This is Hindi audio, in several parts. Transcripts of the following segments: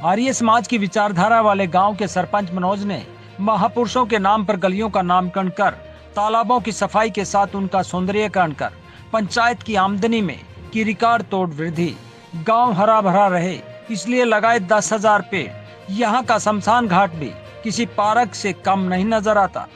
आर्य समाज की विचारधारा वाले गांव के सरपंच मनोज ने महापुरुषों के नाम पर गलियों का नामकरण कर, तालाबों की सफाई के साथ उनका सौंदर्यीकरण कर पंचायत की आमदनी में की रिकॉर्ड तोड़ वृद्धि। गांव हरा भरा रहे इसलिए लगाए 10,000 पेड़। यहाँ का शमशान घाट भी किसी पार्क से कम नहीं नजर आता।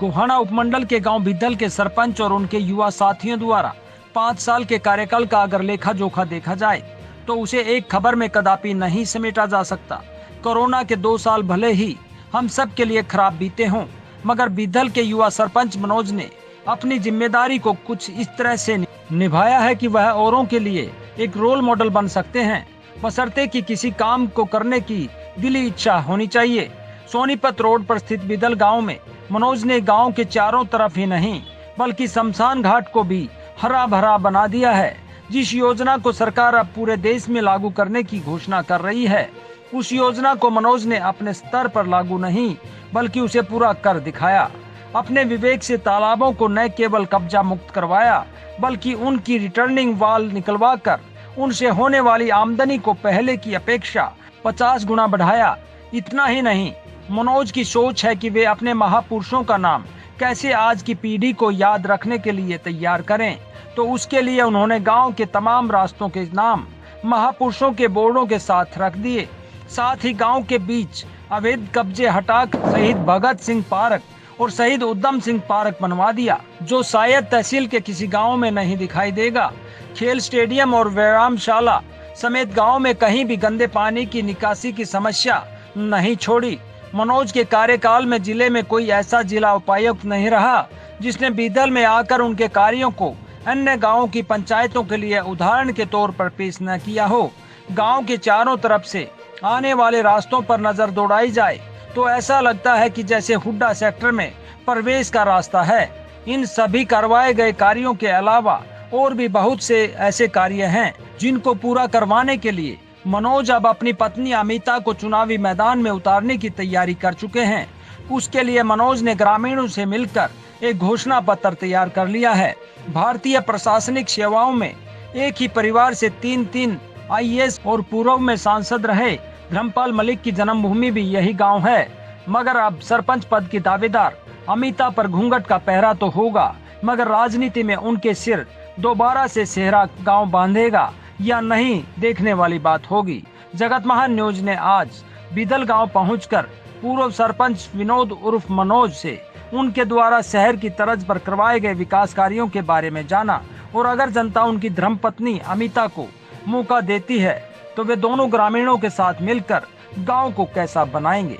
गोहाना उपमंडल के गांव बिद्धल के सरपंच और उनके युवा साथियों द्वारा 5 साल के कार्यकाल का अगर लेखा जोखा देखा जाए तो उसे एक खबर में कदापि नहीं समेटा जा सकता। कोरोना के 2 साल भले ही हम सब के लिए खराब बीते हों, मगर बिद्धल के युवा सरपंच मनोज ने अपनी जिम्मेदारी को कुछ इस तरह से निभाया है कि वह औरों के लिए एक रोल मॉडल बन सकते हैं, बशर्ते कि किसी काम को करने की दिली इच्छा होनी चाहिए। सोनीपत रोड पर स्थित बिद्धल गांव में मनोज ने गांव के चारों तरफ ही नहीं बल्कि शमशान घाट को भी हरा भरा बना दिया है। जिस योजना को सरकार अब पूरे देश में लागू करने की घोषणा कर रही है, उस योजना को मनोज ने अपने स्तर पर लागू नहीं बल्कि उसे पूरा कर दिखाया। अपने विवेक से तालाबों को न केवल कब्जा मुक्त करवाया बल्कि उनकी रिटर्निंग वॉल निकलवा कर उनसे होने वाली आमदनी को पहले की अपेक्षा 50 गुना बढ़ाया। इतना ही नहीं, मनोज की सोच है कि वे अपने महापुरुषों का नाम कैसे आज की पीढ़ी को याद रखने के लिए तैयार करें, तो उसके लिए उन्होंने गांव के तमाम रास्तों के नाम महापुरुषों के बोर्डों के साथ रख दिए। साथ ही गांव के बीच अवैध कब्जे हटाकर शहीद भगत सिंह पार्क और शहीद उधम सिंह पार्क बनवा दिया, जो शायद तहसील के किसी गांव में नहीं दिखाई देगा। खेल स्टेडियम और व्यायामशाला समेत गांव में कहीं भी गंदे पानी की निकासी की समस्या नहीं छोड़ी। मनोज के कार्यकाल में जिले में कोई ऐसा जिला उपायुक्त नहीं रहा जिसने बिद्धल में आकर उनके कार्यों को अन्य गांवों की पंचायतों के लिए उदाहरण के तौर पर पेश न किया हो। गांव के चारों तरफ से आने वाले रास्तों पर नजर दौड़ाई जाए तो ऐसा लगता है कि जैसे हुड्डा सेक्टर में प्रवेश का रास्ता है। इन सभी करवाए गए कार्यों के अलावा और भी बहुत से ऐसे कार्य हैं जिनको पूरा करवाने के लिए मनोज अब अपनी पत्नी अमिता को चुनावी मैदान में उतारने की तैयारी कर चुके हैं। उसके लिए मनोज ने ग्रामीणों से मिलकर एक घोषणा पत्र तैयार कर लिया है। भारतीय प्रशासनिक सेवाओं में एक ही परिवार से 3 IAS और पूर्व में सांसद रहे धर्मपाल मलिक की जन्मभूमि भी यही गांव है, मगर अब सरपंच पद की दावेदार अमिता पर घूंघट का पहरा तो होगा, मगर राजनीति में उनके सिर दोबारा से सेहरा गांव बांधेगा या नहीं, देखने वाली बात होगी। जगत महान न्यूज ने आज बिद्धल गांव पहुंचकर पूर्व सरपंच विनोद उर्फ मनोज से उनके द्वारा शहर की तर्ज पर करवाए गए विकास कार्यों के बारे में जाना, और अगर जनता उनकी धर्मपत्नी अमिता को मौका देती है तो वे दोनों ग्रामीणों के साथ मिलकर गांव को कैसा बनाएंगे।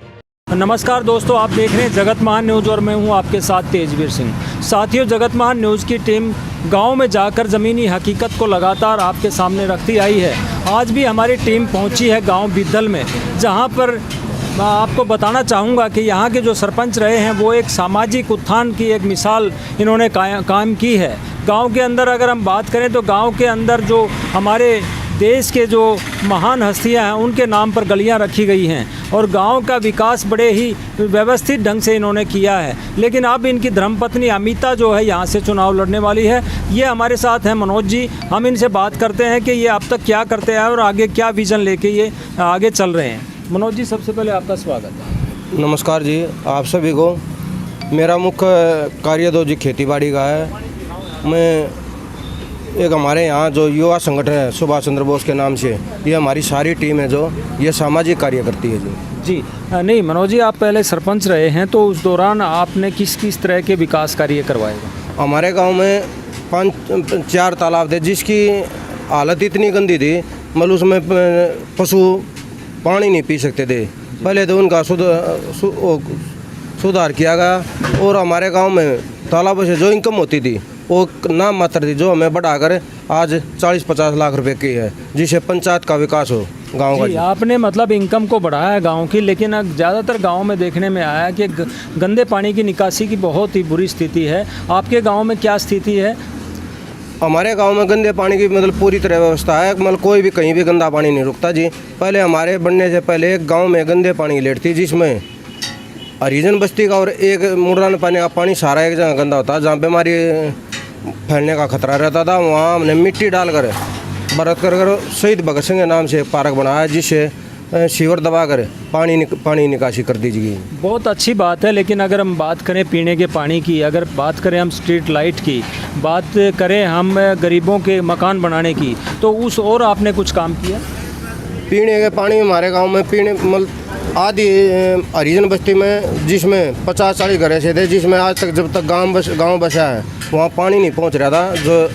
नमस्कार दोस्तों, आप देख रहे हैं जगत महान न्यूज और मैं हूं आपके साथ तेजवीर सिंह। साथियों, जगत महान न्यूज की टीम गांव में जाकर ज़मीनी हकीकत को लगातार आपके सामने रखती आई है। आज भी हमारी टीम पहुंची है गांव बिद्धल में, जहां पर मैं आपको बताना चाहूँगा कि यहाँ के जो सरपंच रहे हैं वो एक सामाजिक उत्थान की एक मिसाल इन्होंने काम की है। गांव के अंदर अगर हम बात करें तो गांव के अंदर जो हमारे देश के जो महान हस्तियां हैं उनके नाम पर गलियां रखी गई हैं और गांव का विकास बड़े ही व्यवस्थित ढंग से इन्होंने किया है। लेकिन अब इनकी धर्मपत्नी अमिता जो है यहाँ से चुनाव लड़ने वाली है। ये हमारे साथ हैं मनोज जी। हम इनसे बात करते हैं कि ये अब तक क्या करते हैं और आगे क्या विज़न लेके ये आगे चल रहे हैं। मनोज जी, सबसे पहले आपका स्वागत है। नमस्कार जी, आप सभी को। मेरा मुख्य कार्य तो जी खेती बाड़ी का है। मैं एक हमारे यहाँ जो युवा संगठन है सुभाष चंद्र बोस के नाम से, ये हमारी सारी टीम है जो ये सामाजिक कार्य करती है जी। नहीं मनोज जी, आप पहले सरपंच रहे हैं तो उस दौरान आपने किस किस तरह के विकास कार्य करवाए? हमारे गांव में 5-4 तालाब थे जिसकी हालत इतनी गंदी थी, मतलब उसमें पशु पानी नहीं पी सकते थे। पहले तो उनका सुधार किया गया और हमारे गांव में तालाबों से जो इनकम होती थी वो नाम मात्र थी, जो हमें बढ़ाकर आज 40-50 लाख रुपए की है, जिससे पंचायत का विकास हो गांव का जी। आपने मतलब इनकम को बढ़ाया है गांव की, लेकिन अब ज़्यादातर गांव में देखने में आया कि गंदे पानी की निकासी की बहुत ही बुरी स्थिति है। आपके गांव में क्या स्थिति है? हमारे गांव में गंदे पानी की मतलब पूरी तरह व्यवस्था है, मतलब कोई भी कहीं भी गंदा पानी नहीं रुकता जी। पहले हमारे बनने से पहले एक गांव में गंदे पानी की लेट थी, जिसमें हरिजन बस्ती का और एक मुर्रान पानी का पानी सारा एक जगह गंदा होता, जहाँ बीमारी फैलने का खतरा रहता था। वहाँ हमने मिट्टी डालकर बरत कर शहीद भगत सिंह के नाम से एक पार्क बनाया, जिससे सीवर दबाकर पानी निकासी कर दी जाएगी। बहुत अच्छी बात है, लेकिन अगर हम बात करें पीने के पानी की, अगर बात करें हम स्ट्रीट लाइट की, बात करें हम गरीबों के मकान बनाने की, तो उस और आपने कुछ काम किया? पीने के पानी हमारे गांव में पीने मतलब आदि हरिजन बस्ती में जिसमें 50-40 घर ऐसे थे जिसमें आज तक जब तक गांव बसा है वहाँ पानी नहीं पहुँच रहा था। जो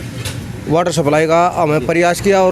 वाटर सप्लाई का हमें प्रयास किया और